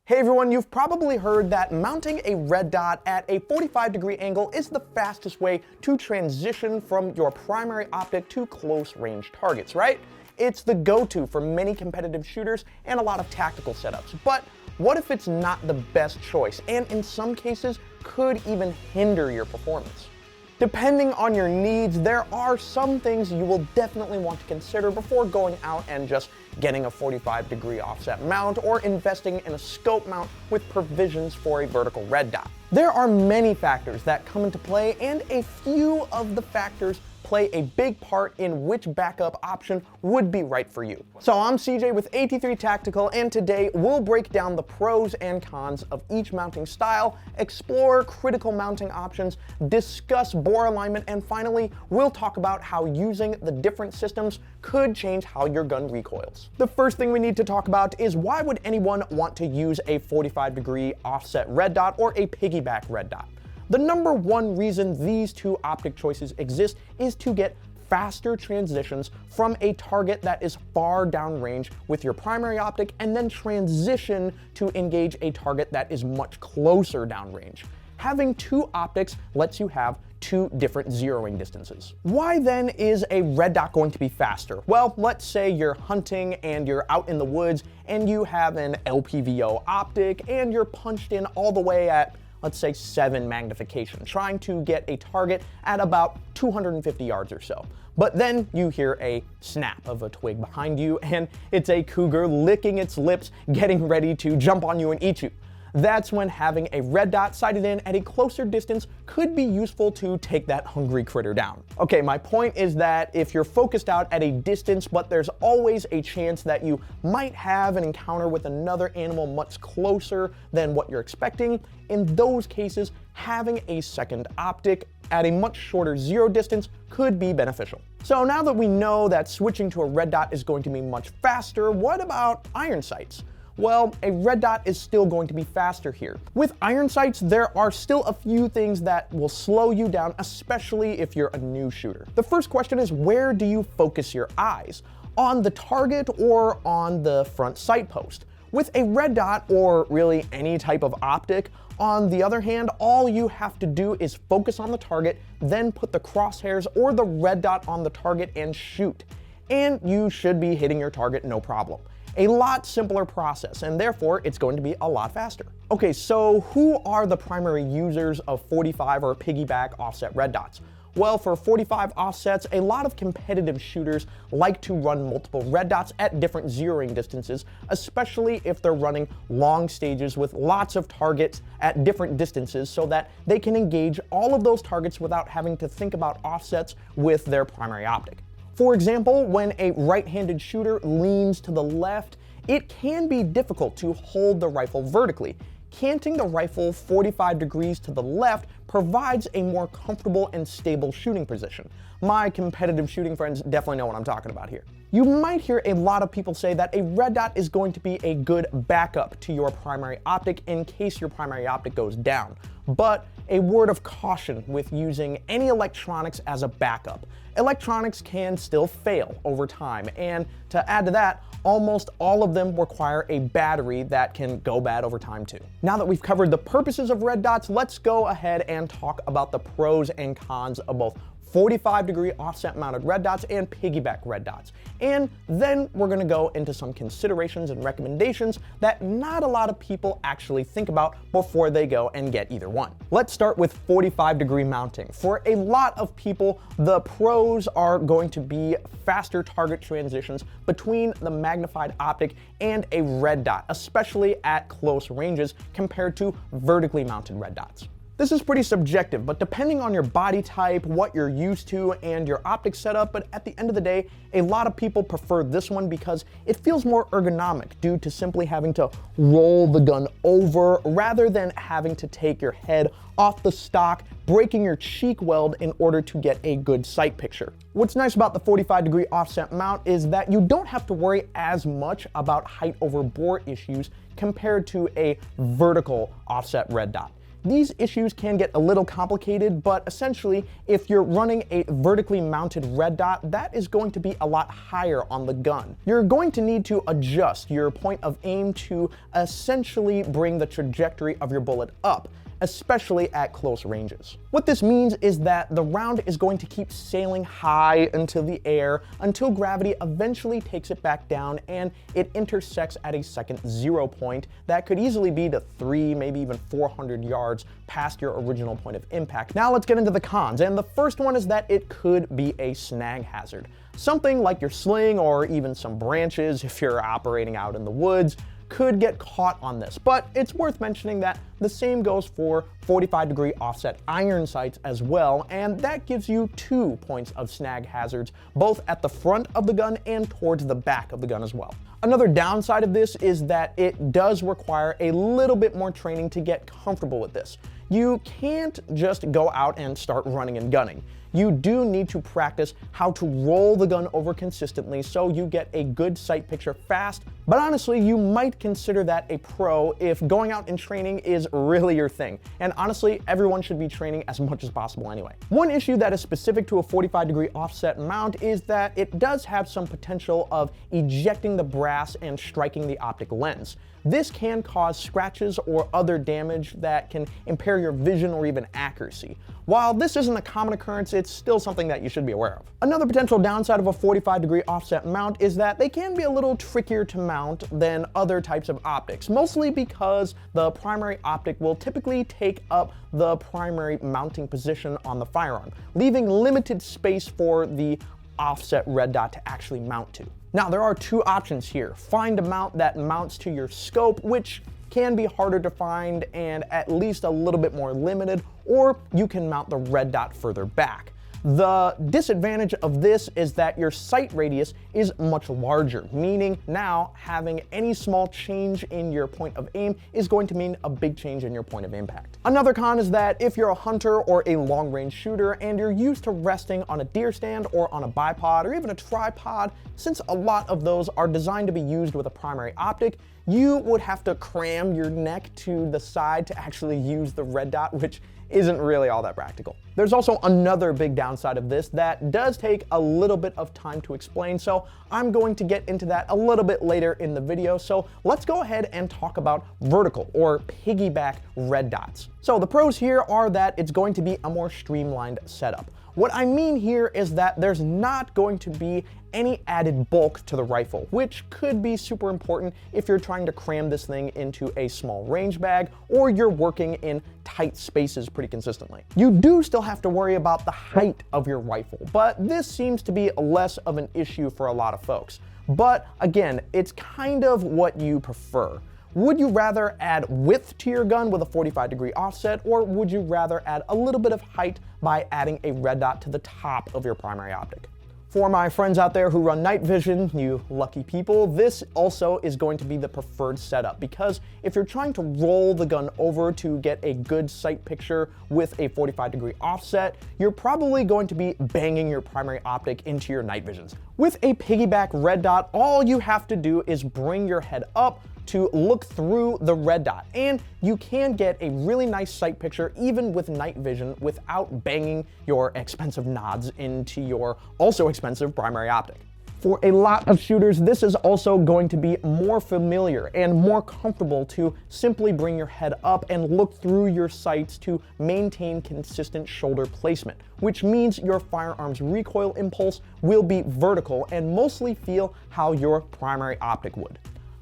Hey everyone, you've probably heard that mounting a red dot at a 45-degree angle is the fastest way to transition from your primary optic to close-range targets, right? It's the go-to for many competitive shooters and a lot of tactical setups. But what if it's not the best choice, and in some cases could even hinder your performance? Depending on your needs, there are some things you will definitely want to consider before going out and just getting a 45-degree offset mount or investing in a scope mount with provisions for a vertical red dot. There are many factors that come into play, and a few of the factors play a big part in which backup option would be right for you. So I'm CJ with AT3 Tactical, and today we'll break down the pros and cons of each mounting style, explore critical mounting options, discuss bore alignment, and finally we'll talk about how using the different systems could change how your gun recoils. The first thing we need to talk about is why would anyone want to use a 45-degree offset red dot or a piggyback red dot? The number one reason these two optic choices exist is to get faster transitions from a target that is far downrange with your primary optic and then transition to engage a target that is much closer downrange. Having two optics lets you have two different zeroing distances. Why then is a red dot going to be faster? Well, let's say you're hunting and you're out in the woods and you have an LPVO optic and you're punched in all the way at, let's say, 7 magnification, trying to get a target at about 250 yards or so. But then you hear a snap of a twig behind you, and it's a cougar licking its lips, getting ready to jump on you and eat you. That's when having a red dot sighted in at a closer distance could be useful to take that hungry critter down. Okay, my point is that if you're focused out at a distance, but there's always a chance that you might have an encounter with another animal much closer than what you're expecting, in those cases, having a second optic at a much shorter zero distance could be beneficial. So now that we know that switching to a red dot is going to be much faster, what about iron sights? Well, a red dot is still going to be faster here. With iron sights, there are still a few things that will slow you down, especially if you're a new shooter. The first question is, where do you focus your eyes? On the target or on the front sight post? With a red dot, or really any type of optic, on the other hand, all you have to do is focus on the target, then put the crosshairs or the red dot on the target and shoot. And you should be hitting your target no problem. A lot simpler process, and therefore it's going to be a lot faster. Okay, so who are the primary users of 45 or piggyback offset red dots? Well, for 45 offsets, a lot of competitive shooters like to run multiple red dots at different zeroing distances, especially if they're running long stages with lots of targets at different distances so that they can engage all of those targets without having to think about offsets with their primary optic. For example, when a right-handed shooter leans to the left, it can be difficult to hold the rifle vertically. Canting the rifle 45 degrees to the left provides a more comfortable and stable shooting position. My competitive shooting friends definitely know what I'm talking about here. You might hear a lot of people say that a red dot is going to be a good backup to your primary optic in case your primary optic goes down. But a word of caution with using any electronics as a backup. Electronics can still fail over time, and to add to that, almost all of them require a battery that can go bad over time too. Now that we've covered the purposes of red dots, let's go ahead and talk about the pros and cons of both 45-degree offset mounted red dots and piggyback red dots. And then we're gonna go into some considerations and recommendations that not a lot of people actually think about before they go and get either one. Let's start with 45-degree mounting. For a lot of people, the pros are going to be faster target transitions between the magnified optic and a red dot, especially at close ranges compared to vertically mounted red dots. This is pretty subjective, but depending on your body type, what you're used to, and your optic setup, but at the end of the day, a lot of people prefer this one because it feels more ergonomic due to simply having to roll the gun over rather than having to take your head off the stock, breaking your cheek weld in order to get a good sight picture. What's nice about the 45-degree offset mount is that you don't have to worry as much about height over bore issues compared to a vertical offset red dot. These issues can get a little complicated, but essentially, if you're running a vertically mounted red dot, that is going to be a lot higher on the gun. You're going to need to adjust your point of aim to essentially bring the trajectory of your bullet up, especially at close ranges. What this means is that the round is going to keep sailing high into the air until gravity eventually takes it back down and it intersects at a second 0 point that could easily be to 3, maybe even 400 yards past your original point of impact. Now let's get into the cons, and the first one is that it could be a snag hazard. Something like your sling or even some branches, if you're operating out in the woods, could get caught on this, but it's worth mentioning that the same goes for 45-degree offset iron sights as well, and that gives you 2 points of snag hazards, both at the front of the gun and towards the back of the gun as well. Another downside of this is that it does require a little bit more training to get comfortable with this. You can't just go out and start running and gunning. You do need to practice how to roll the gun over consistently so you get a good sight picture fast, but honestly, you might consider that a pro if going out and training is really your thing. And honestly, everyone should be training as much as possible anyway. One issue that is specific to a 45-degree offset mount is that it does have some potential of ejecting the brass and striking the optic lens. This can cause scratches or other damage that can impair your vision or even accuracy. While this isn't a common occurrence, it's still something that you should be aware of. Another potential downside of a 45-degree offset mount is that they can be a little trickier to mount than other types of optics, mostly because the primary optic will typically take up the primary mounting position on the firearm, leaving limited space for the offset red dot to actually mount to. Now, there are 2 options here. Find a mount that mounts to your scope, which can be harder to find and at least a little bit more limited, or you can mount the red dot further back. The disadvantage of this is that your sight radius is much larger, meaning now having any small change in your point of aim is going to mean a big change in your point of impact. Another con is that if you're a hunter or a long-range shooter and you're used to resting on a deer stand or on a bipod or even a tripod, since a lot of those are designed to be used with a primary optic, you would have to cram your neck to the side to actually use the red dot, which isn't really all that practical. There's also another big downside of this that does take a little bit of time to explain, so I'm going to get into that a little bit later in the video. So let's go ahead and talk about vertical or piggyback red dots. So the pros here are that it's going to be a more streamlined setup. What I mean here is that there's not going to be any added bulk to the rifle, which could be super important if you're trying to cram this thing into a small range bag or you're working in tight spaces pretty consistently. You do still have to worry about the height of your rifle, but this seems to be less of an issue for a lot of folks. But again, it's kind of what you prefer. Would you rather add width to your gun with a 45-degree offset, or would you rather add a little bit of height by adding a red dot to the top of your primary optic? For my friends out there who run night vision, you lucky people, this also is going to be the preferred setup, because if you're trying to roll the gun over to get a good sight picture with a 45-degree offset, you're probably going to be banging your primary optic into your night visions. With a piggyback red dot, all you have to do is bring your head up to look through the red dot, and you can get a really nice sight picture even with night vision without banging your expensive nods into your also expensive primary optic. For a lot of shooters, this is also going to be more familiar and more comfortable to simply bring your head up and look through your sights to maintain consistent shoulder placement, which means your firearm's recoil impulse will be vertical and mostly feel how your primary optic would.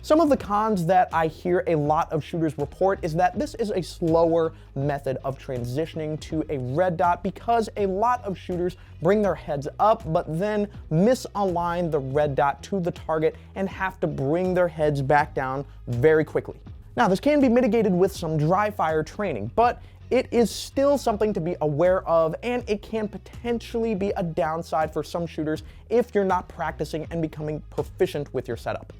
Some of the cons that I hear a lot of shooters report is that this is a slower method of transitioning to a red dot because a lot of shooters bring their heads up but then misalign the red dot to the target and have to bring their heads back down very quickly. Now, this can be mitigated with some dry fire training, but it is still something to be aware of, and it can potentially be a downside for some shooters if you're not practicing and becoming proficient with your setup.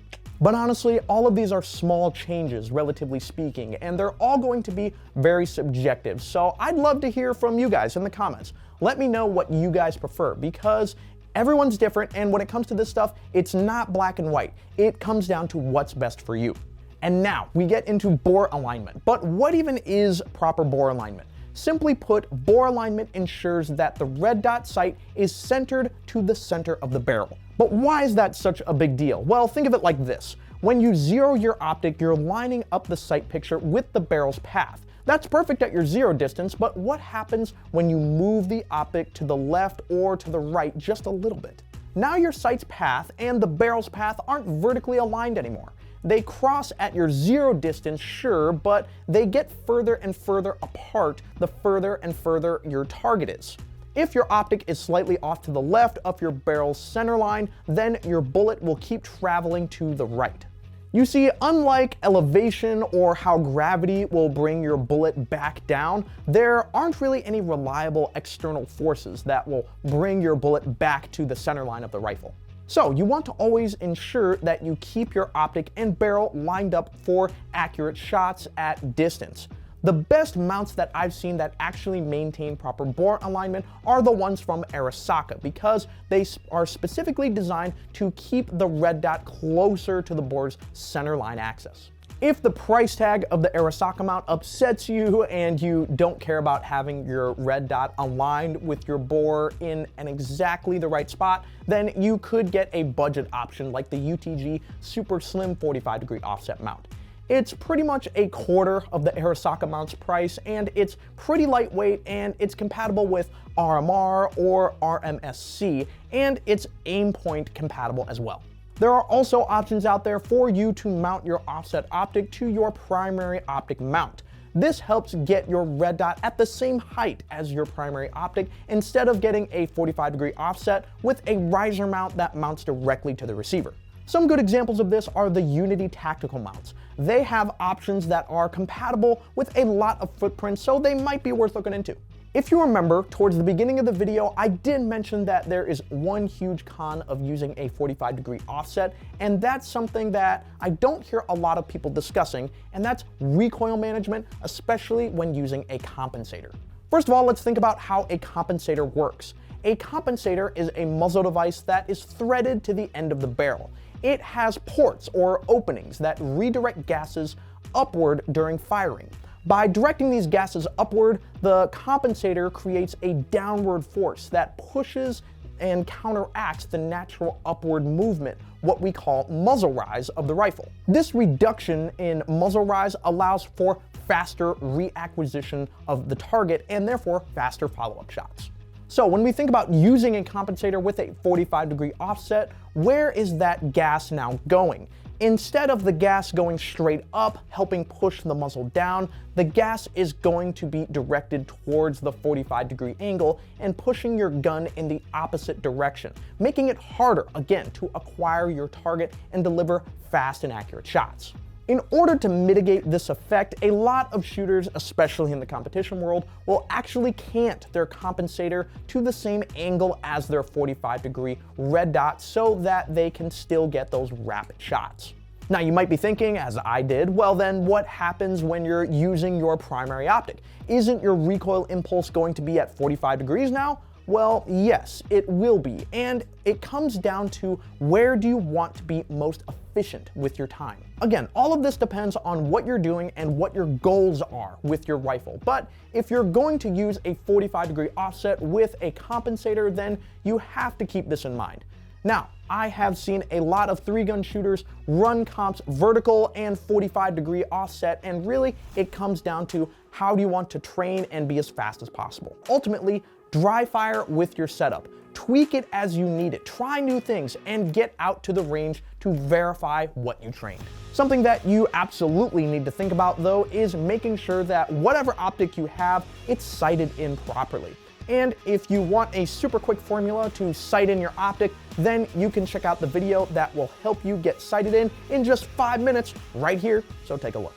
But honestly, all of these are small changes, relatively speaking, and they're all going to be very subjective. So I'd love to hear from you guys in the comments. Let me know what you guys prefer, because everyone's different, and when it comes to this stuff, it's not black and white. It comes down to what's best for you. And now we get into bore alignment. But what even is proper bore alignment? Simply put, bore alignment ensures that the red dot sight is centered to the center of the barrel. But why is that such a big deal? Well, think of it like this. When you zero your optic, you're lining up the sight picture with the barrel's path. That's perfect at your zero distance, but what happens when you move the optic to the left or to the right just a little bit? Now your sight's path and the barrel's path aren't vertically aligned anymore. They cross at your zero distance, sure, but they get further and further apart the further and further your target is. If your optic is slightly off to the left of your barrel's center line, then your bullet will keep traveling to the right. You see, unlike elevation or how gravity will bring your bullet back down, there aren't really any reliable external forces that will bring your bullet back to the center line of the rifle. So you want to always ensure that you keep your optic and barrel lined up for accurate shots at distance. The best mounts that I've seen that actually maintain proper bore alignment are the ones from Arisaka, because they are specifically designed to keep the red dot closer to the bore's center line axis. If the price tag of the Arisaka mount upsets you and you don't care about having your red dot aligned with your bore in exactly the right spot, then you could get a budget option like the UTG Super Slim 45-degree offset mount. It's pretty much a quarter of the Arisaka mount's price, and it's pretty lightweight, and it's compatible with RMR or RMSC, and it's aim point compatible as well. There are also options out there for you to mount your offset optic to your primary optic mount. This helps get your red dot at the same height as your primary optic instead of getting a 45-degree offset with a riser mount that mounts directly to the receiver. Some good examples of this are the Unity tactical mounts. They have options that are compatible with a lot of footprints, so they might be worth looking into. If you remember, towards the beginning of the video, I did mention that there is one huge con of using a 45-degree offset, and that's something that I don't hear a lot of people discussing, and that's recoil management, especially when using a compensator. First of all, let's think about how a compensator works. A compensator is a muzzle device that is threaded to the end of the barrel. It has ports or openings that redirect gases upward during firing. By directing these gases upward, the compensator creates a downward force that pushes and counteracts the natural upward movement, what we call muzzle rise of the rifle. This reduction in muzzle rise allows for faster reacquisition of the target and therefore faster follow-up shots. So when we think about using a compensator with a 45-degree offset, where is that gas now going? Instead of the gas going straight up, helping push the muzzle down, the gas is going to be directed towards the 45-degree angle and pushing your gun in the opposite direction, making it harder, again, to acquire your target and deliver fast and accurate shots. In order to mitigate this effect, a lot of shooters, especially in the competition world, will actually cant their compensator to the same angle as their 45-degree red dot so that they can still get those rapid shots. Now you might be thinking, as I did, well then what happens when you're using your primary optic? Isn't your recoil impulse going to be at 45 degrees now? Well, yes, it will be, and it comes down to where do you want to be most efficient with your time. Again, all of this depends on what you're doing and what your goals are with your rifle, but if you're going to use a 45-degree offset with a compensator, then you have to keep this in mind. Now, I have seen a lot of 3-gun shooters run comps vertical and 45-degree offset, and really it comes down to how do you want to train and be as fast as possible. Ultimately, dry fire with your setup. Tweak it as you need it. Try new things and get out to the range to verify what you trained. Something that you absolutely need to think about though is making sure that whatever optic you have, it's sighted in properly. And if you want a super quick formula to sight in your optic, then you can check out the video that will help you get sighted in just 5 minutes right here, so take a look.